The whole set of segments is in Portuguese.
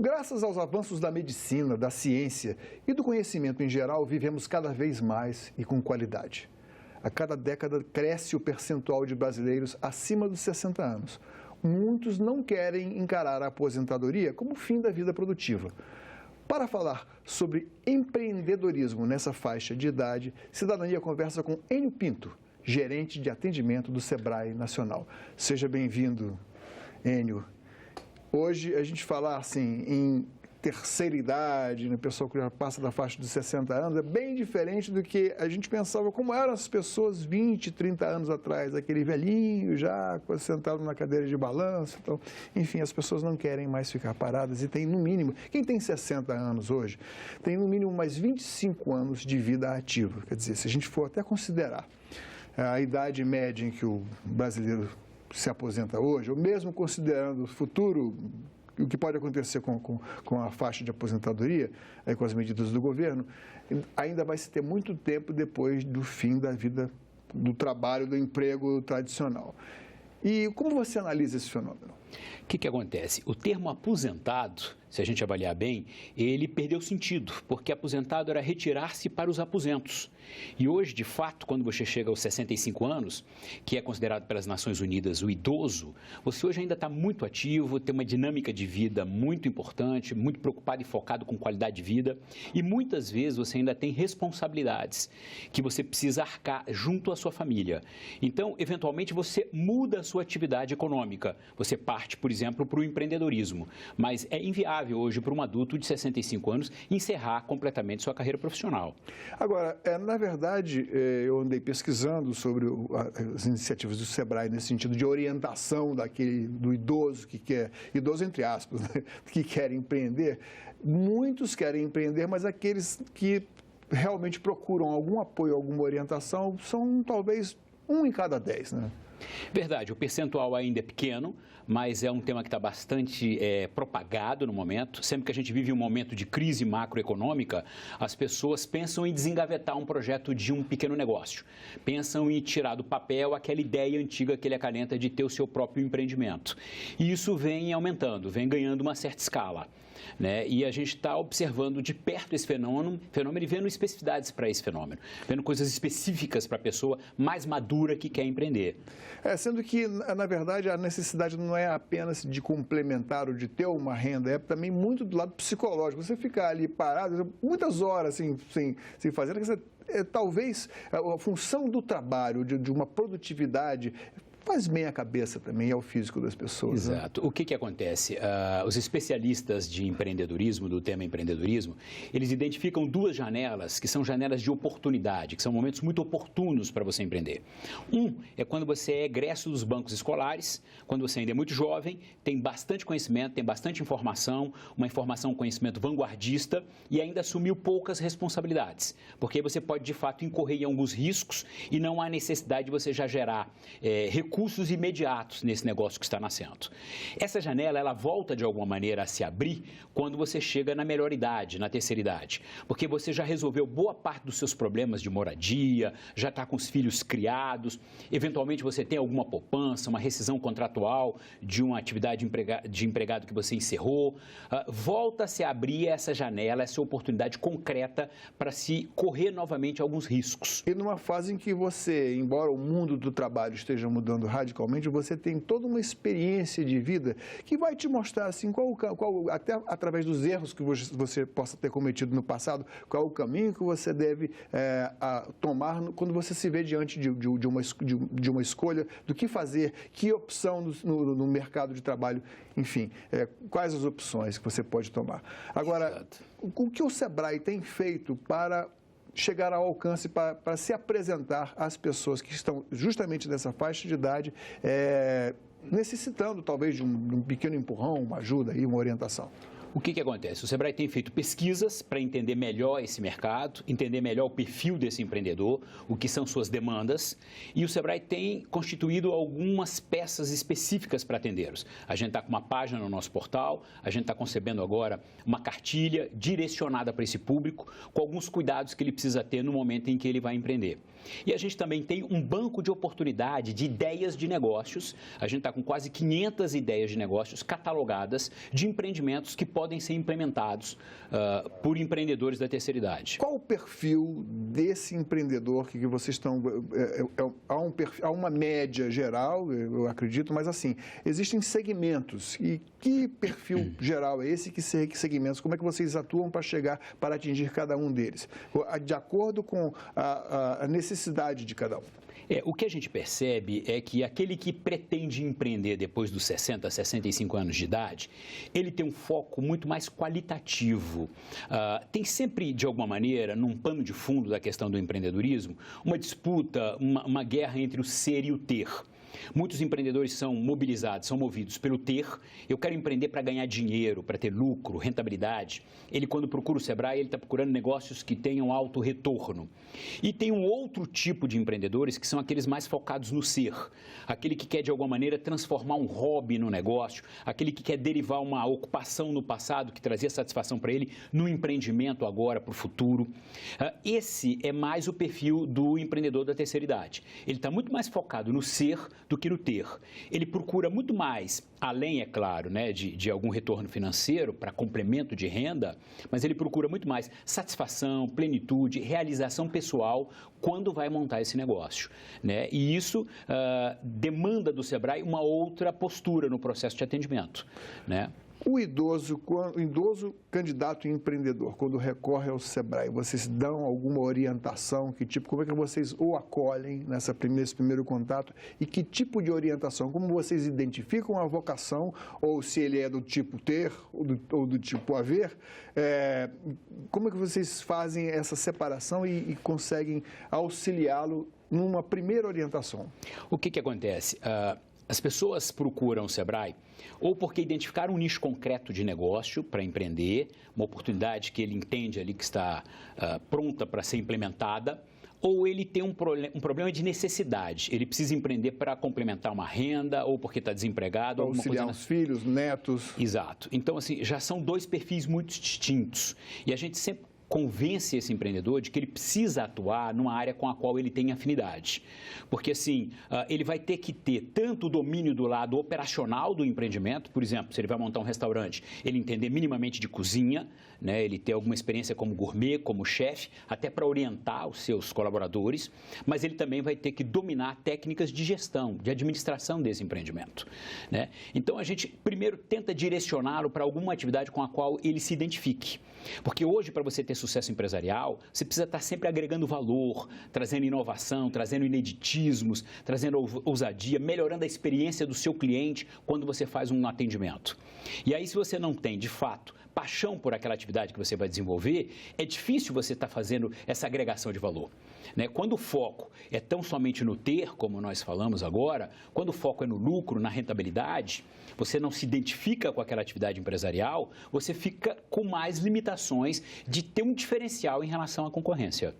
Graças aos avanços da medicina, da ciência e do conhecimento em geral, vivemos cada vez mais e com qualidade. A cada década cresce o percentual de brasileiros acima dos 60 anos. Muitos não querem encarar a aposentadoria como o fim da vida produtiva. Para falar sobre empreendedorismo nessa faixa de idade, Cidadania conversa com Enio Pinto, gerente de atendimento do Sebrae Nacional. Seja bem-vindo, Enio. Hoje a gente falar assim em terceira idade, né, pessoa que já passa da faixa dos 60 anos, é bem diferente do que a gente pensava como eram as pessoas 20, 30 anos atrás, aquele velhinho já sentado na cadeira de balanço. Então, enfim, as pessoas não querem mais ficar paradas e tem no mínimo, quem tem 60 anos hoje, tem no mínimo mais 25 anos de vida ativa. Quer dizer, se a gente for até considerar a idade média em que o brasileiro se aposenta hoje, ou mesmo considerando o futuro, o que pode acontecer com a faixa de aposentadoria, com as medidas do governo, ainda vai se ter muito tempo depois do fim da vida, do trabalho, do emprego tradicional. E como você analisa esse fenômeno? O que acontece? O termo aposentado, se a gente avaliar bem, ele perdeu sentido, porque aposentado era retirar-se para os aposentos. E hoje, de fato, quando você chega aos 65 anos, que é considerado pelas Nações Unidas o idoso, você hoje ainda está muito ativo, tem uma dinâmica de vida muito importante, muito preocupado e focado com qualidade de vida, e muitas vezes você ainda tem responsabilidades que você precisa arcar junto à sua família. Então, eventualmente, você muda a sua atividade econômica, você parte, por exemplo, para o empreendedorismo, mas é inviável hoje para um adulto de 65 anos encerrar completamente sua carreira profissional. Agora, na verdade, eu andei pesquisando sobre as iniciativas do Sebrae nesse sentido de orientação do idoso que quer, idoso entre aspas, né, que quer empreender. Muitos querem empreender, mas aqueles que realmente procuram algum apoio, alguma orientação, são talvez 1 em cada 10, né? Verdade, o percentual ainda é pequeno, mas é um tema que está bastante propagado no momento. Sempre que a gente vive um momento de crise macroeconômica, as pessoas pensam em desengavetar um projeto de um pequeno negócio. Pensam em tirar do papel aquela ideia antiga que ele acalenta de ter o seu próprio empreendimento. E isso vem aumentando, vem ganhando uma certa escala, né? E a gente está observando de perto esse fenômeno e vendo especificidades para esse fenômeno, vendo coisas específicas para a pessoa mais madura que quer empreender. Sendo que, na verdade, a necessidade não é apenas de complementar ou de ter uma renda, é também muito do lado psicológico. Você ficar ali parado muitas horas sem fazer, talvez a função do trabalho, de uma produtividade, faz bem a cabeça também e ao físico das pessoas. Exato. Né? O que acontece? Os especialistas de empreendedorismo, do tema empreendedorismo, eles identificam 2 janelas que são janelas de oportunidade, que são momentos muito oportunos para você empreender. Um é quando você é egresso dos bancos escolares, quando você ainda é muito jovem, tem bastante conhecimento, tem bastante informação, um conhecimento vanguardista e ainda assumiu poucas responsabilidades, porque você pode, de fato, incorrer em alguns riscos e não há necessidade de você já gerar recursos imediatos nesse negócio que está nascendo. Essa janela, ela volta de alguma maneira a se abrir quando você chega na melhor idade, na terceira idade, porque você já resolveu boa parte dos seus problemas de moradia, já está com os filhos criados, eventualmente você tem alguma poupança, uma rescisão contratual de uma atividade de empregado que você encerrou, volta a se abrir essa janela, essa oportunidade concreta para se correr novamente alguns riscos. E numa fase em que você, embora o mundo do trabalho esteja mudando radicalmente, você tem toda uma experiência de vida que vai te mostrar assim, até através dos erros que você possa ter cometido no passado, qual o caminho que você deve tomar quando você se vê diante de uma escolha do que fazer, que opção no mercado de trabalho, enfim, quais as opções que você pode tomar. Agora, o que o Sebrae tem feito para chegar ao alcance, para se apresentar às pessoas que estão justamente nessa faixa de idade, necessitando talvez de um pequeno empurrão, uma ajuda e uma orientação? O que acontece? O Sebrae tem feito pesquisas para entender melhor esse mercado, entender melhor o perfil desse empreendedor, o que são suas demandas, e o Sebrae tem constituído algumas peças específicas para atendê-los. A gente está com uma página no nosso portal, a gente está concebendo agora uma cartilha direcionada para esse público, com alguns cuidados que ele precisa ter no momento em que ele vai empreender. E a gente também tem um banco de oportunidade de ideias de negócios, a gente está com quase 500 ideias de negócios catalogadas de empreendimentos que podem ser implementados por empreendedores da terceira idade. Qual o perfil desse empreendedor que vocês estão... Há uma média geral, eu acredito, mas assim, existem segmentos. E que perfil geral é esse? Que segmentos? Como é que vocês atuam para atingir cada um deles? De acordo com a necessidade de cada um. O que a gente percebe é que aquele que pretende empreender depois dos 60, 65 anos de idade, ele tem um foco muito mais qualitativo. Tem sempre, de alguma maneira, num pano de fundo da questão do empreendedorismo, uma disputa, uma guerra entre o ser e o ter. Muitos empreendedores são mobilizados, são movidos pelo ter. Eu quero empreender para ganhar dinheiro, para ter lucro, rentabilidade. Ele, quando procura o Sebrae, ele está procurando negócios que tenham alto retorno. E tem um outro tipo de empreendedores que são aqueles mais focados no ser. Aquele que quer, de alguma maneira, transformar um hobby no negócio. Aquele que quer derivar uma ocupação no passado que trazia satisfação para ele no empreendimento agora, para o futuro. Esse é mais o perfil do empreendedor da terceira idade. Ele está muito mais focado no ser do que no ter. Ele procura muito mais, além, é claro, né, de algum retorno financeiro para complemento de renda, mas ele procura muito mais satisfação, plenitude, realização pessoal quando vai montar esse negócio, né? E isso demanda do Sebrae uma outra postura no processo de atendimento, né? O idoso candidato empreendedor, quando recorre ao Sebrae, vocês dão alguma orientação? Como é que vocês o acolhem nesse primeiro contato? E que tipo de orientação? Como vocês identificam a vocação? Ou se ele é do tipo ter ou do tipo haver? Como é que vocês fazem essa separação e conseguem auxiliá-lo numa primeira orientação? O que acontece? As pessoas procuram o Sebrae ou porque identificaram um nicho concreto de negócio para empreender, uma oportunidade que ele entende ali que está pronta para ser implementada, ou ele tem um problema de necessidade. Ele precisa empreender para complementar uma renda ou porque está desempregado. Para auxiliar os filhos, netos. Exato. Então, assim, já são dois perfis muito distintos. E a gente sempre convence esse empreendedor de que ele precisa atuar numa área com a qual ele tem afinidade. Porque, assim, ele vai ter que ter tanto o domínio do lado operacional do empreendimento, por exemplo, se ele vai montar um restaurante, ele entender minimamente de cozinha, né, ele ter alguma experiência como gourmet, como chefe, até para orientar os seus colaboradores, mas ele também vai ter que dominar técnicas de gestão, de administração desse empreendimento, né? Então, a gente primeiro tenta direcioná-lo para alguma atividade com a qual ele se identifique. Porque hoje, para você ter sucesso empresarial, você precisa estar sempre agregando valor, trazendo inovação, trazendo ineditismos, trazendo ousadia, melhorando a experiência do seu cliente quando você faz um atendimento. E aí, se você não tem, de fato, paixão por aquela atividade que você vai desenvolver, é difícil você estar fazendo essa agregação de valor, né? Quando o foco é tão somente no ter, como nós falamos agora, quando o foco é no lucro, na rentabilidade, você não se identifica com aquela atividade empresarial, você fica com mais limitações de ter um diferencial em relação à concorrência.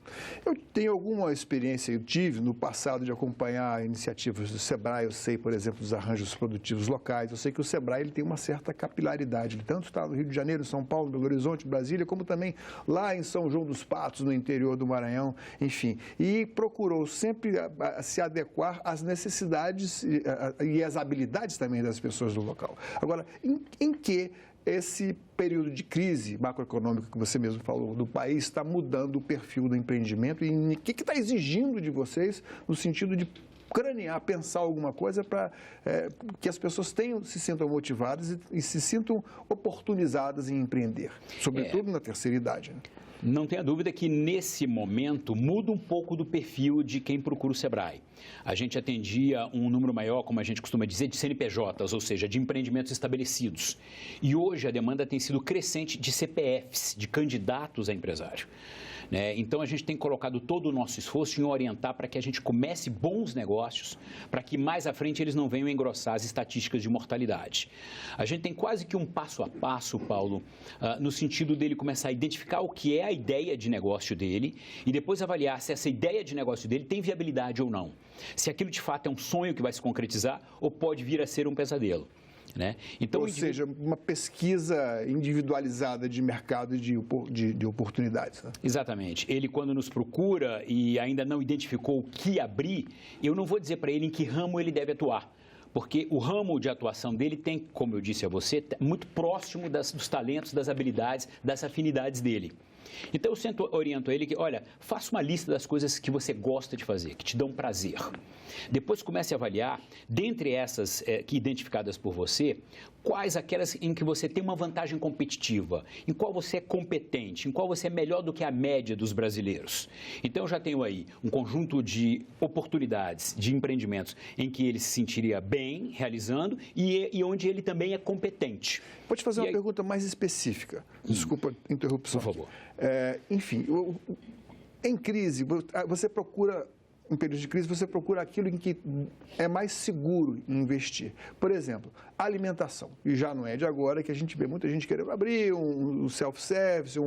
Eu tenho alguma experiência, eu tive no passado de acompanhar iniciativas do Sebrae, eu sei, por exemplo, dos arranjos produtivos locais, eu sei que o Sebrae ele tem uma certa capilaridade, ele tanto está no Rio de Janeiro, São Paulo, Belo Horizonte, Brasília, como também lá em São João dos Patos, no interior do Maranhão, enfim. E procurou sempre se adequar às necessidades e às habilidades também das pessoas do local. Agora, em que esse período de crise macroeconômica que você mesmo falou do país está mudando o perfil do empreendimento e o que está exigindo de vocês no sentido de cranear, pensar alguma coisa para que as pessoas se sintam motivadas e se sintam oportunizadas em empreender, sobretudo na terceira idade, né? Não tenha dúvida que, nesse momento, muda um pouco do perfil de quem procura o Sebrae. A gente atendia um número maior, como a gente costuma dizer, de CNPJs, ou seja, de empreendimentos estabelecidos. E hoje a demanda tem sido crescente de CPFs, de candidatos a empresário, né? Então, a gente tem colocado todo o nosso esforço em orientar para que a gente comece bons negócios, para que mais à frente eles não venham engrossar as estatísticas de mortalidade. A gente tem quase que um passo a passo, Paulo, no sentido dele começar a identificar o que é a ideia de negócio dele e depois avaliar se essa ideia de negócio dele tem viabilidade ou não. Se aquilo de fato é um sonho que vai se concretizar ou pode vir a ser um pesadelo, né? Então, ou seja, uma pesquisa individualizada de mercado e de oportunidades, né? Exatamente. Ele, quando nos procura e ainda não identificou o que abrir, eu não vou dizer para ele em que ramo ele deve atuar, porque o ramo de atuação dele tem, como eu disse a você, muito próximo dos talentos, das habilidades, das afinidades dele. Então, eu oriento a ele que, olha, faça uma lista das coisas que você gosta de fazer, que te dão prazer. Depois comece a avaliar, dentre essas identificadas por você, quais aquelas em que você tem uma vantagem competitiva, em qual você é competente, em qual você é melhor do que a média dos brasileiros. Então, eu já tenho aí um conjunto de oportunidades, de empreendimentos em que ele se sentiria bem realizando e onde ele também é competente. Vou te fazer uma pergunta mais específica. Desculpa a interrupção. Por favor. Enfim, em crise, você procura, em período de crise, você procura aquilo em que é mais seguro investir. Por exemplo, alimentação. E já não é de agora que a gente vê muita gente querendo abrir um self-service,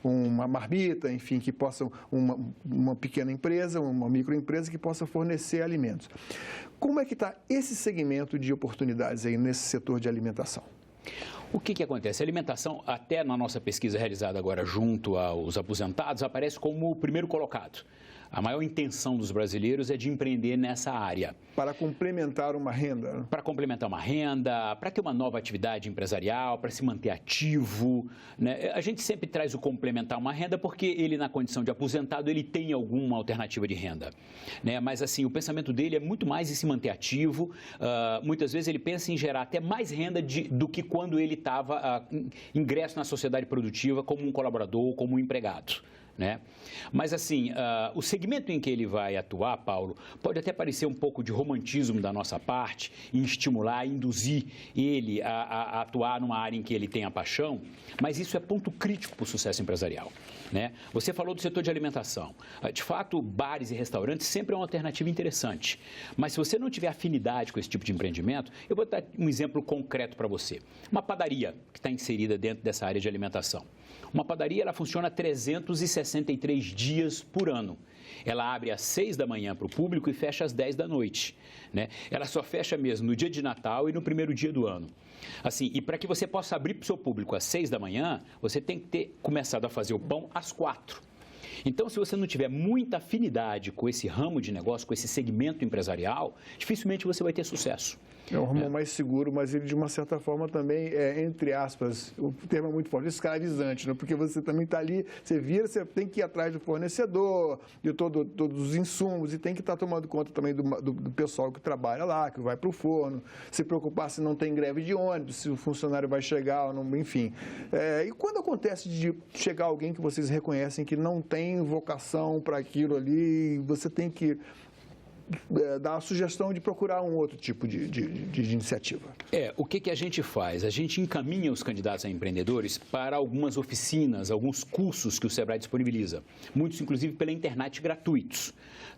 uma marmita, enfim, que possa, uma pequena empresa, uma microempresa que possa fornecer alimentos. Como é que está esse segmento de oportunidades aí nesse setor de alimentação? O que acontece? A alimentação, até na nossa pesquisa realizada agora junto aos aposentados, aparece como o primeiro colocado. A maior intenção dos brasileiros é de empreender nessa área. Para complementar uma renda? Para complementar uma renda, para ter uma nova atividade empresarial, para se manter ativo, né? A gente sempre traz o complementar uma renda porque ele, na condição de aposentado, ele tem alguma alternativa de renda, né? Mas, assim, o pensamento dele é muito mais em se manter ativo. Muitas vezes ele pensa em gerar até mais renda do que quando ele estava ingresso na sociedade produtiva como um colaborador, como um empregado, né? Mas, assim, o segmento em que ele vai atuar, Paulo, pode até parecer um pouco de romantismo da nossa parte em estimular, induzir ele a atuar numa área em que ele tem a paixão, mas isso é ponto crítico para o sucesso empresarial, né? Você falou do setor de alimentação. De fato, bares e restaurantes sempre é uma alternativa interessante, mas se você não tiver afinidade com esse tipo de empreendimento, eu vou dar um exemplo concreto para você. Uma padaria que está inserida dentro dessa área de alimentação. Uma padaria, ela funciona 363 dias por ano. Ela abre às 6 da manhã para o público e fecha às 10 da noite, né? Ela só fecha mesmo no dia de Natal e no primeiro dia do ano. Assim, e para que você possa abrir para o seu público às 6 da manhã, você tem que ter começado a fazer o pão às 4. Então, se você não tiver muita afinidade com esse ramo de negócio, com esse segmento empresarial, dificilmente você vai ter sucesso. É um ramo mais seguro, mas ele, de uma certa forma, também é, entre aspas, o termo é muito forte, escravizante, né? Porque você também está ali, você vira, você tem que ir atrás do fornecedor, de todos os insumos, e tem que estar tomando conta também do pessoal que trabalha lá, que vai para o forno, se preocupar se não tem greve de ônibus, se o funcionário vai chegar ou não, enfim. E quando acontece de chegar alguém que vocês reconhecem que não tem vocação para aquilo ali, você tem que dar a sugestão de procurar um outro tipo de iniciativa. O que a gente faz? A gente encaminha os candidatos a empreendedores para algumas oficinas, alguns cursos que o Sebrae disponibiliza, muitos inclusive pela internet gratuitos,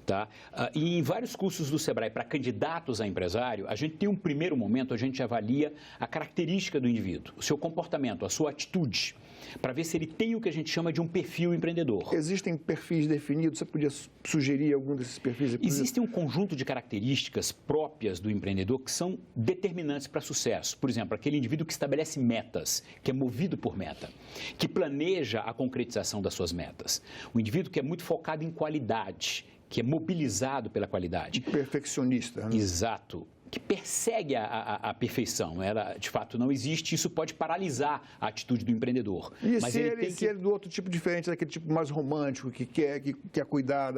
tá? E em vários cursos do Sebrae para candidatos a empresário, a gente tem um primeiro momento, a gente avalia a característica do indivíduo, o seu comportamento, a sua atitude, para ver se ele tem o que a gente chama de um perfil empreendedor. Existem perfis definidos? Você podia sugerir algum desses perfis? Existe um conjunto de características próprias do empreendedor que são determinantes para sucesso. Por exemplo, aquele indivíduo que estabelece metas, que é movido por meta, que planeja a concretização das suas metas. O indivíduo que é muito focado em qualidade, que é mobilizado pela qualidade. Perfeccionista, né? Exato. Que persegue a perfeição. Ela, de fato, não existe. Isso pode paralisar a atitude do empreendedor. E mas se ele do outro tipo diferente, daquele tipo mais romântico, que quer cuidar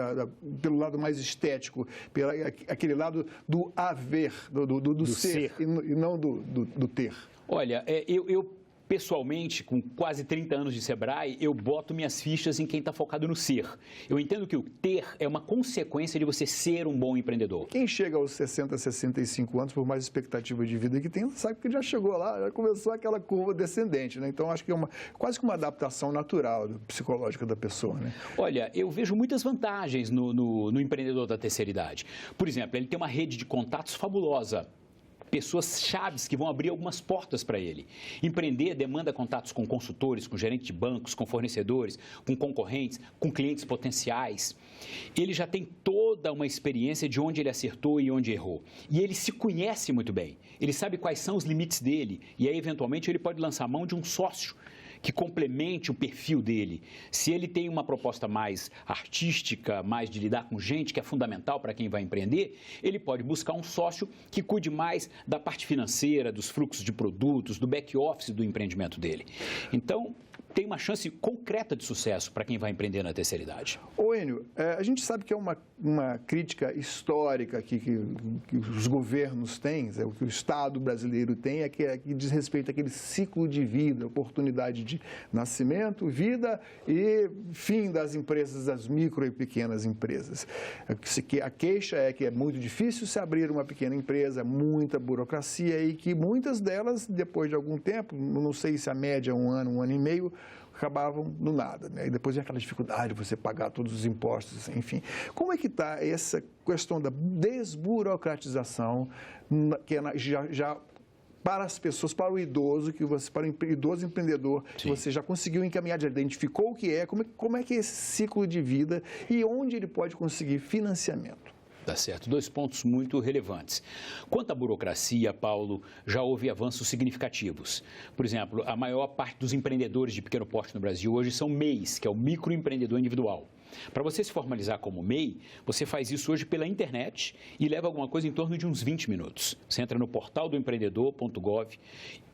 pelo lado mais estético, aquele lado do haver, do ser. E não do ter? Olha, eu pessoalmente, com quase 30 anos de Sebrae, eu boto minhas fichas em quem está focado no ser. Eu entendo que o ter é uma consequência de você ser um bom empreendedor. Quem chega aos 60, 65 anos, por mais expectativa de vida que tem, sabe que já chegou lá, já começou aquela curva descendente, né? Então, acho que é quase que uma adaptação natural psicológica da pessoa, né? Olha, eu vejo muitas vantagens no empreendedor da terceira idade. Por exemplo, ele tem uma rede de contatos fabulosa. Pessoas chaves que vão abrir algumas portas para ele. Empreender demanda contatos com consultores, com gerentes de bancos, com fornecedores, com concorrentes, com clientes potenciais. Ele já tem toda uma experiência de onde ele acertou e onde errou. E ele se conhece muito bem. Ele sabe quais são os limites dele. E aí, eventualmente, ele pode lançar mão de um sócio que complemente o perfil dele. Se ele tem uma proposta mais artística, mais de lidar com gente, que é fundamental para quem vai empreender, ele pode buscar um sócio que cuide mais da parte financeira, dos fluxos de produtos, do back-office do empreendimento dele. Então, tem uma chance concreta de sucesso para quem vai empreender na terceira idade. Ô Enio, a gente sabe que é uma crítica histórica que os governos têm, o que o Estado brasileiro tem, é que diz respeito àquele ciclo de vida, oportunidade de nascimento, vida e fim das empresas, das micro e pequenas empresas. A queixa é que é muito difícil se abrir uma pequena empresa, muita burocracia e que muitas delas, depois de algum tempo, não sei se a média é um ano e meio, acabavam do nada, né? E depois vem aquela dificuldade de você pagar todos os impostos, enfim. Como é que está essa questão da desburocratização que é já para as pessoas, para o idoso, para o idoso empreendedor, que você já conseguiu encaminhar, já identificou o que é, como é que é esse ciclo de vida e onde ele pode conseguir financiamento? Tá certo. 2 pontos muito relevantes. Quanto à burocracia, Paulo, já houve avanços significativos. Por exemplo, a maior parte dos empreendedores de pequeno porte no Brasil hoje são MEIs, que é o microempreendedor individual. Para você se formalizar como MEI, você faz isso hoje pela internet e leva alguma coisa em torno de uns 20 minutos. Você entra no portal do empreendedor.gov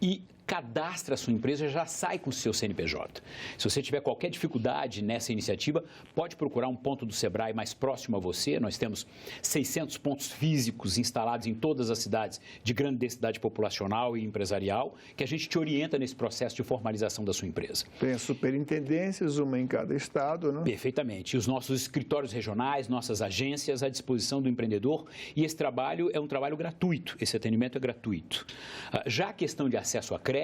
e cadastra a sua empresa, já sai com o seu CNPJ. Se você tiver qualquer dificuldade nessa iniciativa, pode procurar um ponto do Sebrae mais próximo a você. Nós temos 600 pontos físicos instalados em todas as cidades de grande densidade populacional e empresarial, que a gente te orienta nesse processo de formalização da sua empresa. Tem as superintendências, uma em cada estado, né? Perfeitamente. E os nossos escritórios regionais, nossas agências à disposição do empreendedor. E esse trabalho é um trabalho gratuito, esse atendimento é gratuito. Já a questão de acesso a crédito,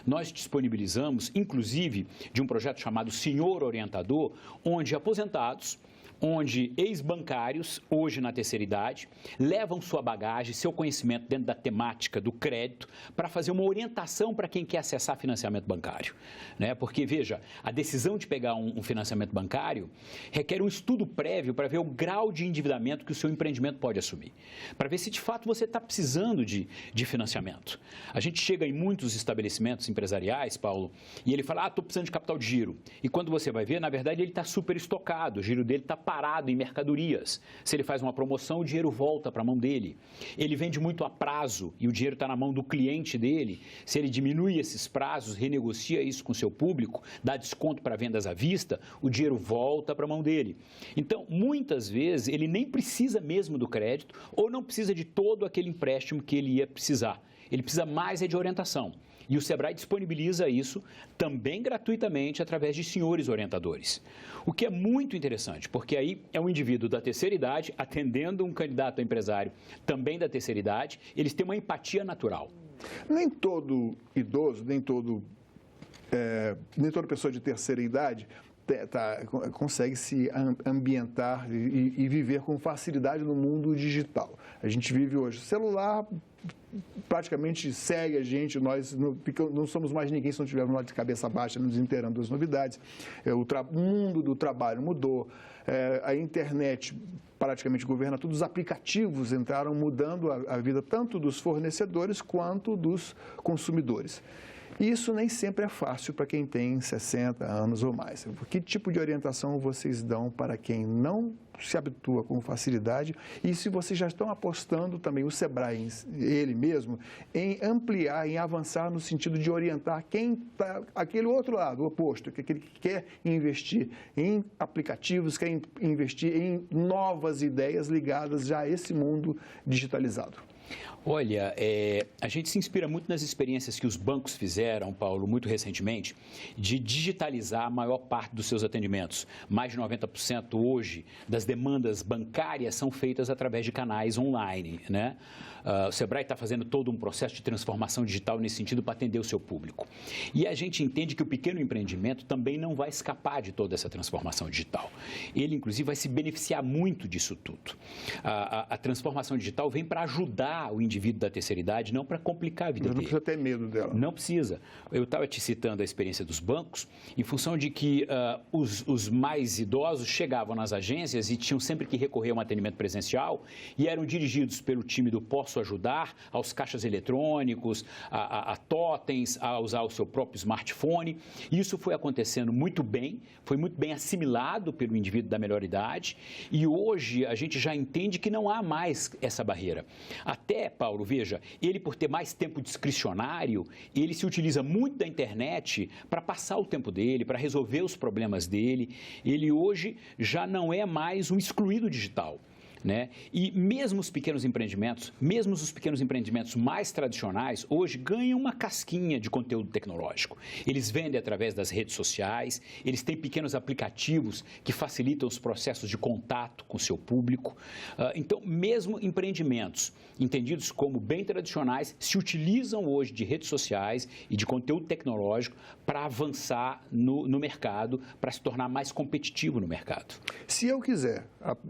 nós disponibilizamos, inclusive, de um projeto chamado Senhor Orientador, onde aposentados, onde ex-bancários, hoje na terceira idade, levam sua bagagem, seu conhecimento dentro da temática do crédito para fazer uma orientação para quem quer acessar financiamento bancário, né? Porque, veja, a decisão de pegar um financiamento bancário requer um estudo prévio para ver o grau de endividamento que o seu empreendimento pode assumir, para ver se de fato você está precisando de financiamento. A gente chega em muitos estabelecimentos empresariais, Paulo, e ele fala, estou precisando de capital de giro. E quando você vai ver, na verdade, ele está super estocado, o giro dele está parado em mercadorias. Se ele faz uma promoção, o dinheiro volta para a mão dele. Ele vende muito a prazo e o dinheiro está na mão do cliente dele. Se ele diminui esses prazos, renegocia isso com o seu público, dá desconto para vendas à vista, o dinheiro volta para a mão dele. Então, muitas vezes, ele nem precisa mesmo do crédito ou não precisa de todo aquele empréstimo que ele ia precisar. Ele precisa mais de orientação. E o Sebrae disponibiliza isso também gratuitamente através de senhores orientadores. O que é muito interessante, porque aí é um indivíduo da terceira idade atendendo um candidato a empresário também da terceira idade, eles têm uma empatia natural. Nem todo idoso, nem toda pessoa de terceira idade consegue se ambientar e viver com facilidade no mundo digital. A gente vive hoje, o celular praticamente segue a gente, nós não somos mais ninguém se não tivermos lá de cabeça baixa, nos inteirando das novidades. O mundo do trabalho mudou, a internet praticamente governa tudo, os aplicativos entraram mudando a vida tanto dos fornecedores quanto dos consumidores. E isso nem sempre é fácil para quem tem 60 anos ou mais. Que tipo de orientação vocês dão para quem não se habitua com facilidade? E se vocês já estão apostando também, o Sebrae, ele mesmo, em ampliar, em avançar no sentido de orientar quem está aquele outro lado, o oposto, que aquele que quer investir em aplicativos, quer investir em novas ideias ligadas já a esse mundo digitalizado? Olha, a gente se inspira muito nas experiências que os bancos fizeram, Paulo, muito recentemente, de digitalizar a maior parte dos seus atendimentos. Mais de 90% hoje das demandas bancárias são feitas através de canais online, né? O Sebrae está fazendo todo um processo de transformação digital nesse sentido para atender o seu público. E a gente entende que o pequeno empreendimento também não vai escapar de toda essa transformação digital. Ele, inclusive, vai se beneficiar muito disso tudo. A transformação digital vem para ajudar ajudar o indivíduo da terceira idade, não para complicar a vida dele. Não precisa ter medo dela. Não precisa. Eu estava te citando a experiência dos bancos, em função de que os mais idosos chegavam nas agências e tinham sempre que recorrer a um atendimento presencial e eram dirigidos pelo time do Posso Ajudar aos caixas eletrônicos, a totens, a usar o seu próprio smartphone. Isso foi acontecendo muito bem, foi muito bem assimilado pelo indivíduo da melhor idade e hoje a gente já entende que não há mais essa barreira. Até, Paulo, veja, ele por ter mais tempo discricionário, ele se utiliza muito da internet para passar o tempo dele, para resolver os problemas dele. Ele hoje já não é mais um excluído digital. Né? E mesmo os pequenos empreendimentos mais tradicionais, hoje ganham uma casquinha de conteúdo tecnológico. Eles vendem através das redes sociais, eles têm pequenos aplicativos que facilitam os processos de contato com o seu público. Então, mesmo empreendimentos entendidos como bem tradicionais se utilizam hoje de redes sociais e de conteúdo tecnológico para avançar no mercado, para se tornar mais competitivo no mercado. Se eu quiser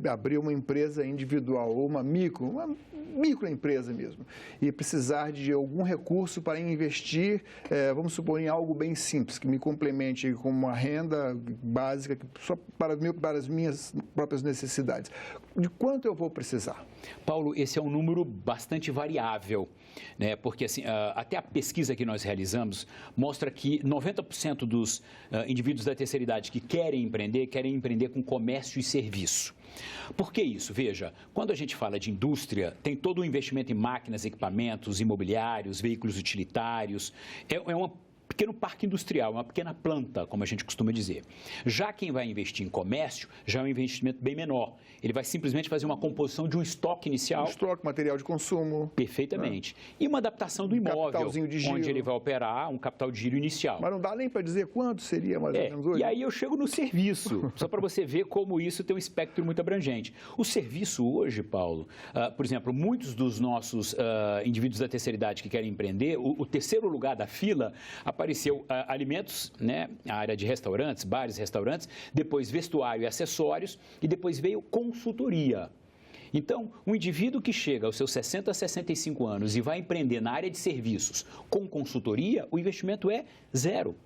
abrir uma empresa individual ou uma microempresa mesmo, e precisar de algum recurso para investir, vamos supor, em algo bem simples, que me complemente com uma renda básica só para as minhas próprias necessidades, de quanto eu vou precisar? Paulo, esse é um número bastante variável, né? Porque assim, até a pesquisa que nós realizamos mostra que 90% dos indivíduos da terceira idade que querem empreender com comércio e serviço. Por que isso? Veja, quando a gente fala de indústria, tem todo o investimento em máquinas, equipamentos, imobiliários, veículos utilitários, é um pequeno parque industrial, uma pequena planta, como a gente costuma dizer. Já quem vai investir em comércio, já é um investimento bem menor. Ele vai simplesmente fazer uma composição de um estoque inicial. Um estoque, material de consumo. Perfeitamente. E uma adaptação do imóvel, onde ele vai operar um capital de giro inicial. Mas não dá nem para dizer quanto seria mais ou menos hoje? E aí eu chego no serviço, só para você ver como isso tem um espectro muito abrangente. O serviço hoje, Paulo, por exemplo, muitos dos nossos indivíduos da terceira idade que querem empreender, o terceiro lugar da fila apareceu alimentos, né, a área de restaurantes, bares, restaurantes, depois vestuário e acessórios e depois veio consultoria. Então, um indivíduo que chega aos seus 60 a 65 anos e vai empreender na área de serviços com consultoria, o investimento é zero.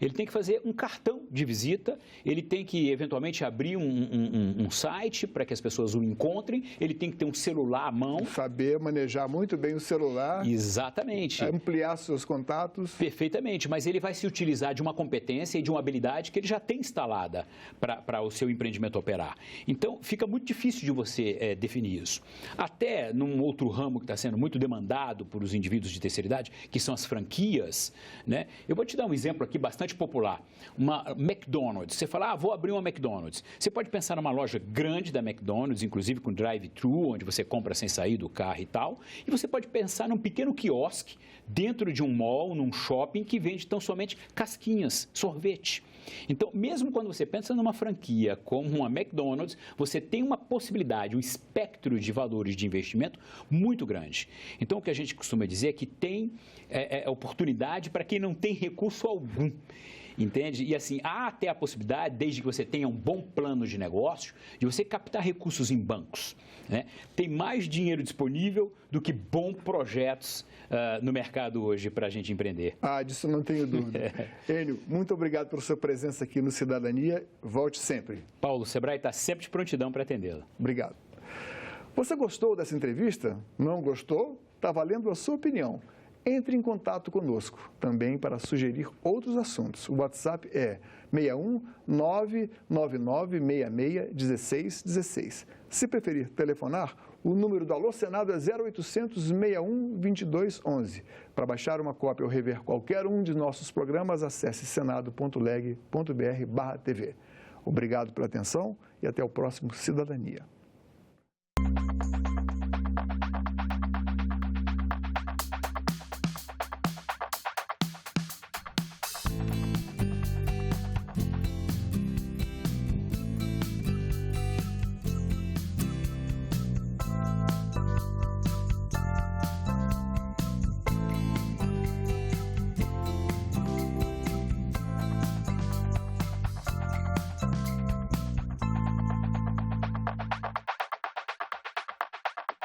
Ele tem que fazer um cartão de visita, ele tem que, eventualmente, abrir um site para que as pessoas o encontrem, ele tem que ter um celular à mão. Saber manejar muito bem o celular. Exatamente. Ampliar seus contatos. Perfeitamente, mas ele vai se utilizar de uma competência e de uma habilidade que ele já tem instalada para o seu empreendimento operar. Então, fica muito difícil de você definir isso. Até num outro ramo que está sendo muito demandado por os indivíduos de terceira idade, que são as franquias, né? Eu vou te dar um exemplo aqui bastante popular. Uma McDonald's. Você fala, vou abrir uma McDonald's. Você pode pensar numa loja grande da McDonald's, inclusive com drive-thru, onde você compra sem sair do carro e tal. E você pode pensar num pequeno quiosque dentro de um mall, num shopping, que vende tão somente casquinhas, sorvete. Então, mesmo quando você pensa numa franquia como uma McDonald's, você tem uma possibilidade, um espectro de valores de investimento muito grande. Então, o que a gente costuma dizer é que tem oportunidade para quem não tem recurso algum. Entende? E assim, há até a possibilidade, desde que você tenha um bom plano de negócio, de você captar recursos em bancos. Né? Tem mais dinheiro disponível do que bons projetos no mercado hoje para a gente empreender. Disso não tenho dúvida. Enio, muito obrigado pela sua presença aqui no Cidadania. Volte sempre. Paulo, o Sebrae está sempre de prontidão para atendê-la. Obrigado. Você gostou dessa entrevista? Não gostou? Está valendo a sua opinião. Entre em contato conosco, também para sugerir outros assuntos. O WhatsApp é 61 99966 1616. Se preferir telefonar, o número do Alô Senado é 0800 61 2211. Para baixar uma cópia ou rever qualquer um de nossos programas, acesse senado.leg.br/TV. Obrigado pela atenção e até o próximo Cidadania.